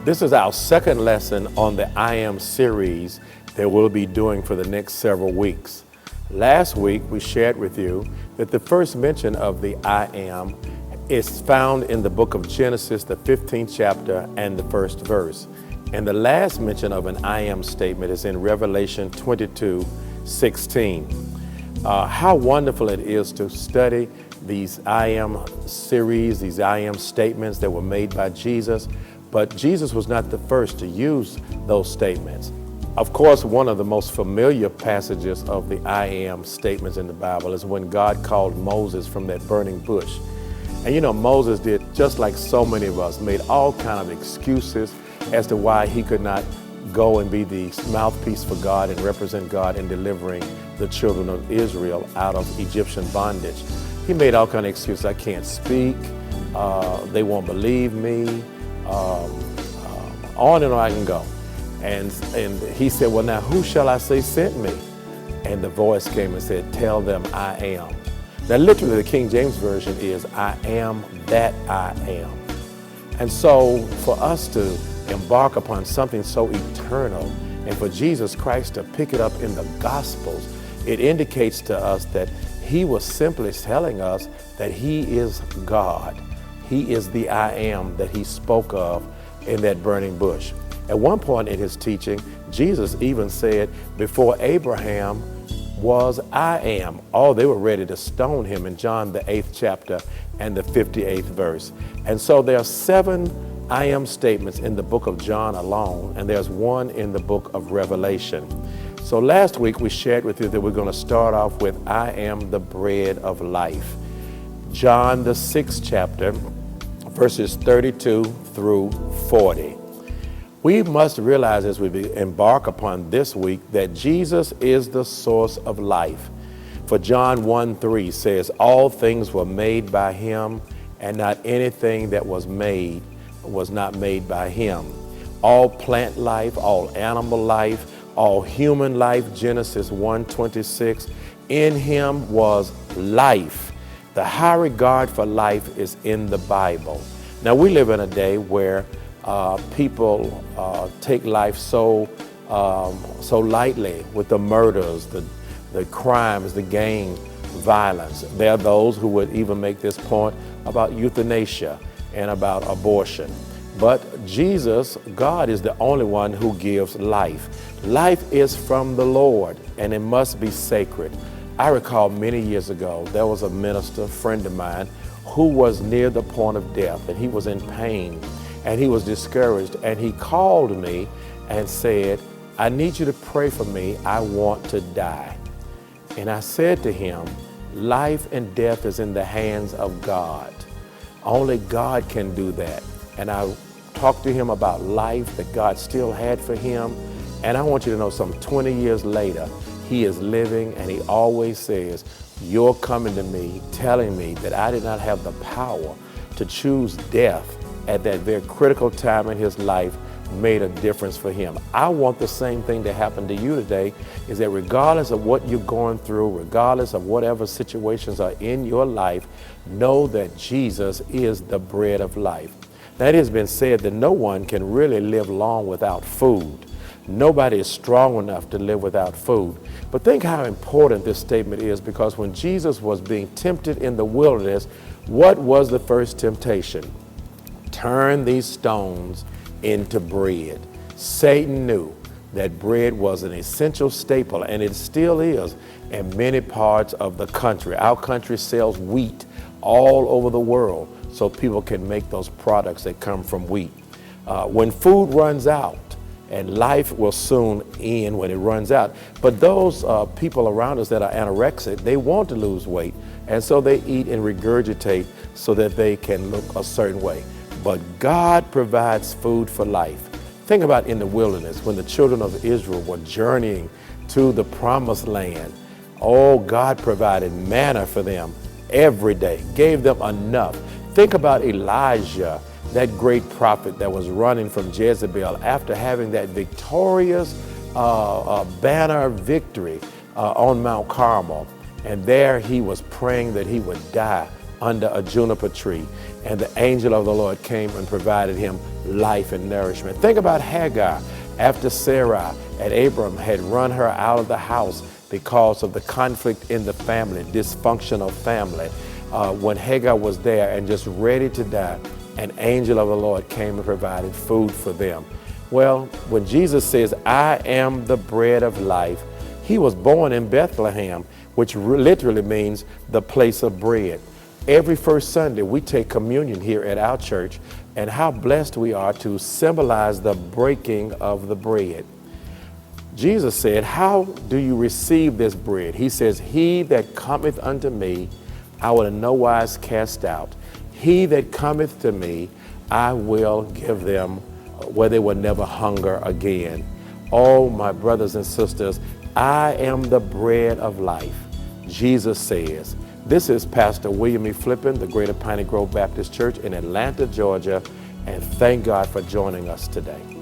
This is our second lesson on the I Am series that we'll be doing for the next several weeks. Last week, we shared with you that the first mention of the I Am is found in the book of Genesis, the 15th chapter and the first verse. And the last mention of an I Am statement is in Revelation 22:16. How wonderful it is to study these I Am series, these I Am statements that were made by Jesus. But Jesus was not the first to use those statements. Of course, one of the most familiar passages of the I Am statements in the Bible is when God called Moses from that burning bush. And you know, Moses did just like so many of us, made all kind of excuses as to why he could not go and be the mouthpiece for God and represent God in delivering the children of Israel out of Egyptian bondage. He made all kind of excuses. I can't speak, they won't believe me, on and on I can go. And he said, well, now who shall I say sent me? And the voice came and said, tell them I am. Now literally the King James Version is, I am that I am. And so for us to embark upon something so eternal and for Jesus Christ to pick it up in the Gospels, it indicates to us that he was simply telling us that he is God. He is the I am that he spoke of in that burning bush. At one point in his teaching, Jesus even said, before Abraham was I am. Oh, they were ready to stone him in John, the 8th chapter and the 58th verse. And so there are 7 I am statements in the book of John alone, and there's one in the book of Revelation. So last week we shared with you that we're going to start off with I am the bread of life. John, the 6th chapter, verses 32 through 40. We must realize as we embark upon this week that Jesus is the source of life. For John 1:3 says, all things were made by him, and not anything that was made was not made by him. All plant life, all animal life, all human life, Genesis 1:26, in him was life. The high regard for life is in the Bible. Now we live in a day where people take life so lightly with the murders, the crimes, the gang violence. There are those who would even make this point about euthanasia and about abortion. But Jesus, God, is the only one who gives life. Life is from the Lord, and it must be sacred. I recall many years ago, there was a minister, friend of mine, who was near the point of death, and he was in pain, and he was discouraged, and he called me and said, I need you to pray for me. I want to die. And I said to him, life and death is in the hands of God. Only God can do that. And I talked to him about life that God still had for him. And I want you to know, some 20 years later, he is living, and he always says, you're coming to me telling me that I did not have the power to choose death at that very critical time in his life made a difference for him. I want the same thing to happen to you today, is that regardless of what you're going through, regardless of whatever situations are in your life, know that Jesus is the bread of life. Now, it has been said that no one can really live long without food. Nobody is strong enough to live without food. But think how important this statement is, because when Jesus was being tempted in the wilderness, what was the first temptation? Turn these stones into bread. Satan knew that bread was an essential staple, and it still is in many parts of the country. Our country sells wheat all over the world so people can make those products that come from wheat. When food runs out, and life will soon end when it runs out. But those people around us that are anorexic, they want to lose weight, and so they eat and regurgitate so that they can look a certain way. But God provides food for life. Think about in the wilderness when the children of Israel were journeying to the promised land. Oh, God provided manna for them every day, gave them enough. Think about Elijah, that great prophet that was running from Jezebel after having that victorious banner victory on Mount Carmel. And there he was praying that he would die under a juniper tree. And the angel of the Lord came and provided him life and nourishment. Think about Hagar after Sarah and Abram had run her out of the house because of the conflict in the family, dysfunctional family. When Hagar was there and just ready to die, an angel of the Lord came and provided food for them. Well, when Jesus says, I am the bread of life, he was born in Bethlehem, which literally means the place of bread. Every first Sunday, we take communion here at our church, and how blessed we are to symbolize the breaking of the bread. Jesus said, how do you receive this bread? He says, he that cometh unto me, I will in no wise cast out. He that cometh to me, I will give them where they will never hunger again. Oh, my brothers and sisters, I am the bread of life. Jesus says. This is Pastor William E. Flippin, the Greater Piney Grove Baptist Church in Atlanta, Georgia, and thank God for joining us today.